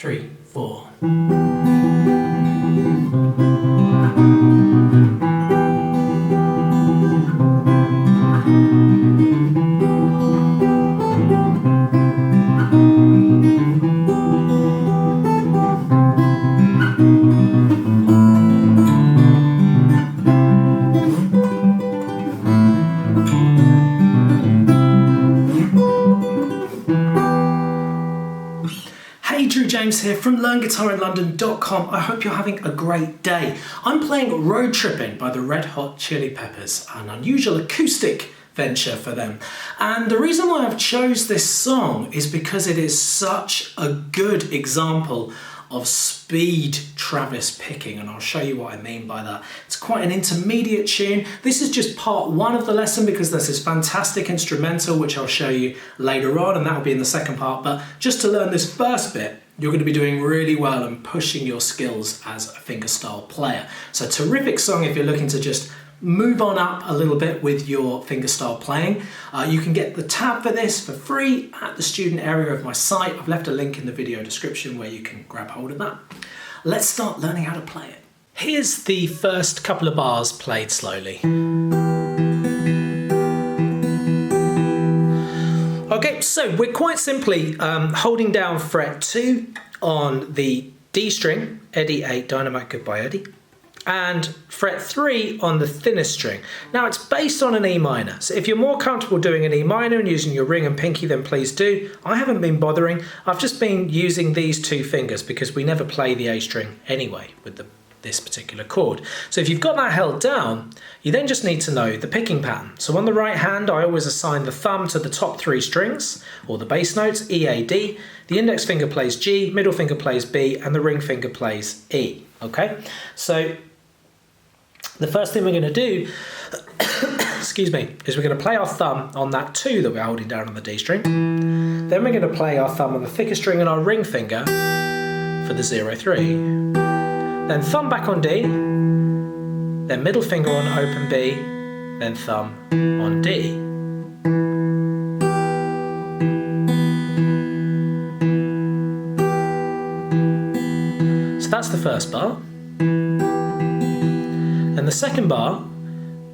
3, 4. Hey, Drew James here from LearnGuitarInLondon.com. I hope you're having a great day. I'm playing Road Tripping by the Red Hot Chili Peppers, an unusual acoustic venture for them. And the reason why I've chose this song is because it is such a good example of speed Travis picking, and I'll show you what I mean by that. It's quite an intermediate tune. This is just part one of the lesson because there's this fantastic instrumental which I'll show you later on, and that will be in the second part. But just to learn this first bit, you're going to be doing really well and pushing your skills as a fingerstyle player. So terrific song if you're looking to just move on up a little bit with your fingerstyle playing. You can get the tab for this for free at the student area of my site. I've left a link in the video description where you can grab hold of that. Let's start learning how to play it. Here's the first couple of bars played slowly. Okay, so we're quite simply holding down fret 2 on the D string, Eddie 8, Dynamite Goodbye Eddie, and fret 3 on the thinnest string. Now it's based on an E minor, so if you're more comfortable doing an E minor and using your ring and pinky, then please do. I haven't been bothering. I've just been using these two fingers because we never play the A string anyway with this particular chord. So if you've got that held down, you then just need to know the picking pattern. So on the right hand, I always assign the thumb to the top 3 strings, or the bass notes, E, A, D. The index finger plays G, middle finger plays B, and the ring finger plays E, okay? So the first thing we're going to do, excuse me, is we're going to play our thumb on that 2 that we're holding down on the D string. Then we're going to play our thumb on the thicker string and our ring finger for the 0, 3. Then thumb back on D, then middle finger on open B, then thumb on D. So that's the first bar. And the second bar,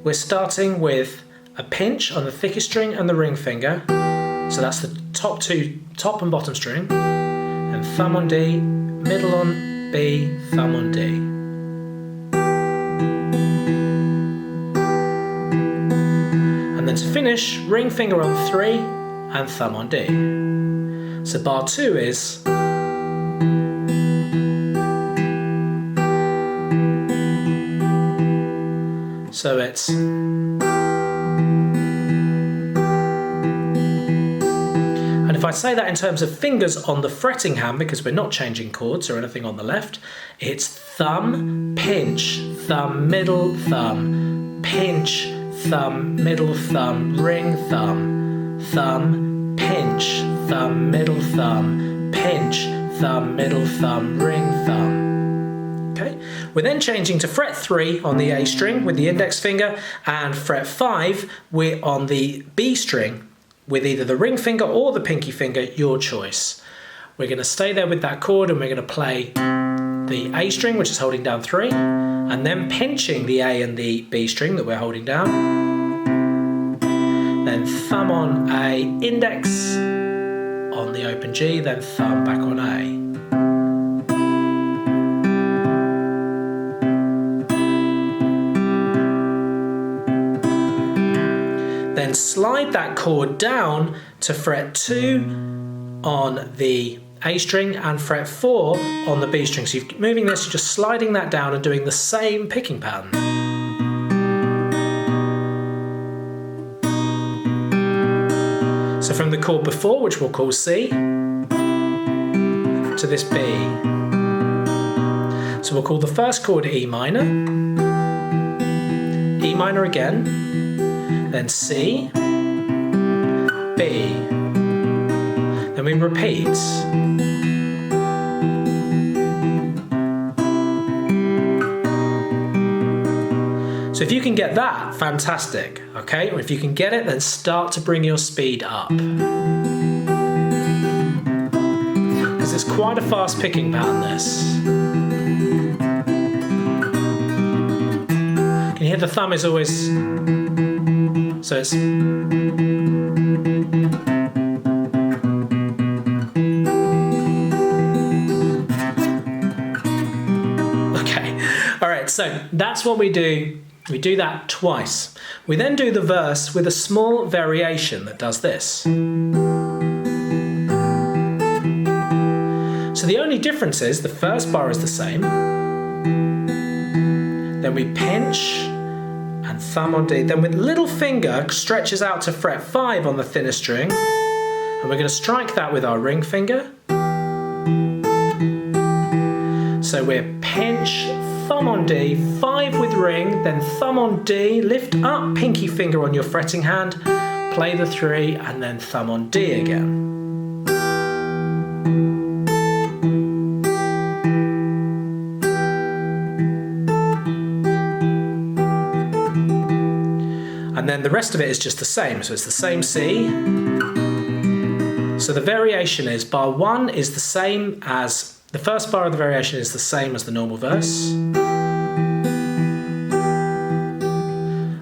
we're starting with a pinch on the thickest string and the ring finger. So that's the top and bottom string. And thumb on D, middle on B, thumb on D. And then to finish, ring finger on 3 and thumb on D. So bar 2 is so it's and if I say that in terms of fingers on the fretting hand, because we're not changing chords or anything on the left, it's thumb, pinch, thumb, middle, thumb, pinch, thumb, middle, thumb, ring, thumb, thumb, pinch, thumb, middle, thumb, pinch, thumb, middle, thumb, ring, thumb. Okay. We're then changing to fret 3 on the A string with the index finger, and fret 5 we're on the B string with either the ring finger or the pinky finger, your choice. We're going to stay there with that chord and we're going to play the A string, which is holding down 3, and then pinching the A and the B string that we're holding down. Then thumb on A, index on the open G, then thumb back on A. Then slide that chord down to fret 2 on the A string and fret 4 on the B string. So you're moving this, you're just sliding that down and doing the same picking pattern. So from the chord before, which we'll call C, to this B. So we'll call the first chord E minor again, then C, B, then we repeat. So if you can get that, fantastic, okay? Or if you can get it, then start to bring your speed up. Because because it's quite a fast picking pattern, this. Can you hear the thumb is always, so it's, okay, all right, so that's what we do. We do that twice. We then do the verse with a small variation that does this. So the only difference is the first bar is the same. Then we pinch and thumb on D. Then with little finger stretches out to fret 5 on the thinner string. And we're going to strike that with our ring finger. So we're pinch, thumb on D, 5 with ring, then thumb on D, lift up pinky finger on your fretting hand, play the 3, and then thumb on D again. And then the rest of it is just the same, so it's the same C. So the variation is bar 1 is the same as, the first bar of the variation is the same as the normal verse.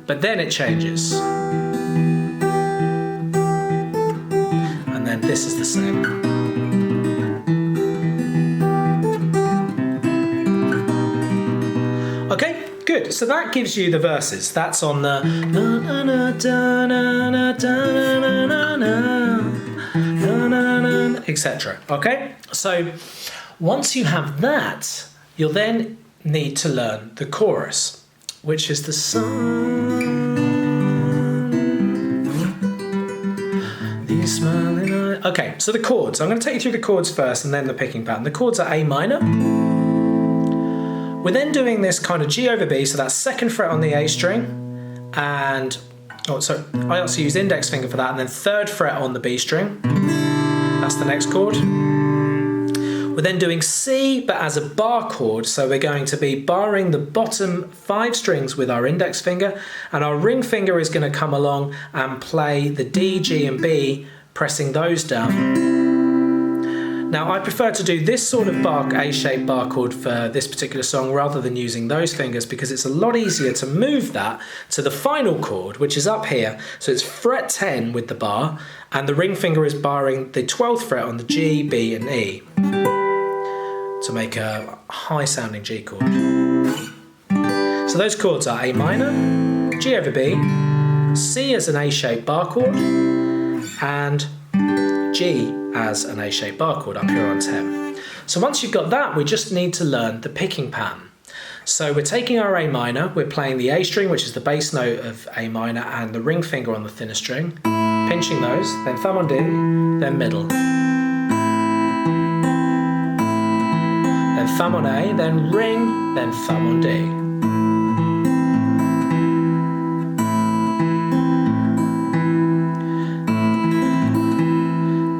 But then it changes. And then this is the same. Okay, good. So that gives you the verses. That's on the etc. Okay? So once you have that, you'll then need to learn the chorus, which is the sun. These smiling eyes. Okay, so the chords. I'm going to take you through the chords first and then the picking pattern. The chords are A minor. We're then doing this kind of G over B, so that's 2nd fret on the A string, and I also use index finger for that, and then 3rd fret on the B string. That's the next chord. We're then doing C, but as a bar chord, so we're going to be barring the bottom 5 strings with our index finger, and our ring finger is going to come along and play the D, G, and B, pressing those down. Now, I prefer to do this sort of bar, A-shaped bar chord for this particular song rather than using those fingers, because it's a lot easier to move that to the final chord, which is up here. So it's fret 10 with the bar, and the ring finger is barring the 12th fret on the G, B, and E to make a high sounding G chord. So those chords are A minor, G over B, C as an A-shaped bar chord, and G as an A-shaped bar chord up here on 10. So once you've got that, we just need to learn the picking pattern. So we're taking our A minor, we're playing the A string, which is the bass note of A minor, and the ring finger on the thinner string, pinching those, then thumb on D, then middle. Then thumb on A, then ring, then thumb on D.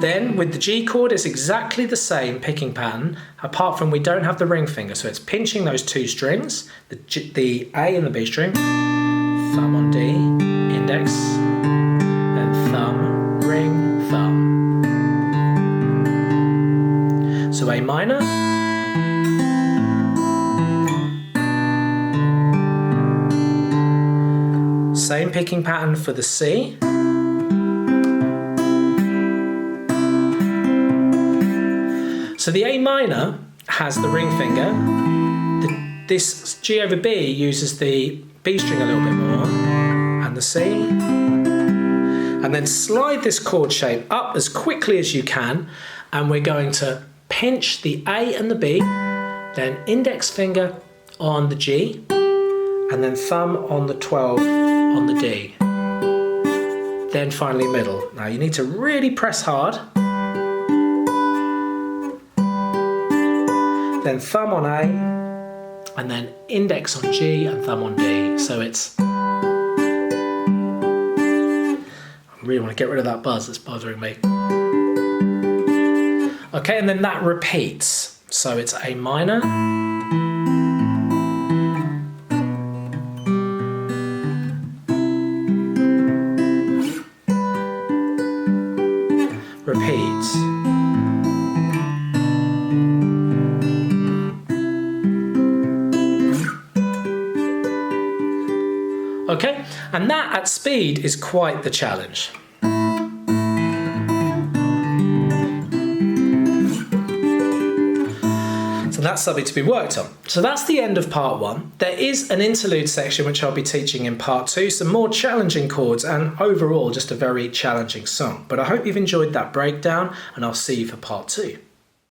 Then with the G chord, it's exactly the same picking pattern, apart from we don't have the ring finger. So it's pinching those 2 strings, the A and the B string, thumb on D, index, then thumb, ring, thumb. So A minor, same picking pattern for the C. So the A minor has the ring finger, this G over B uses the B string a little bit more, and the C, and then slide this chord shape up as quickly as you can, and we're going to pinch the A and the B, then index finger on the G, and then thumb on the 12 on the D, then finally middle. Now you need to really press hard. Then thumb on A, and then index on G and thumb on D. So it's, I really want to get rid of that buzz, it's bothering me. Okay, and then that repeats. So it's A minor, repeats. Okay, and that at speed is quite the challenge. So that's something to be worked on. So that's the end of part 1. There is an interlude section which I'll be teaching in part 2, some more challenging chords and overall just a very challenging song. But I hope you've enjoyed that breakdown and I'll see you for part 2.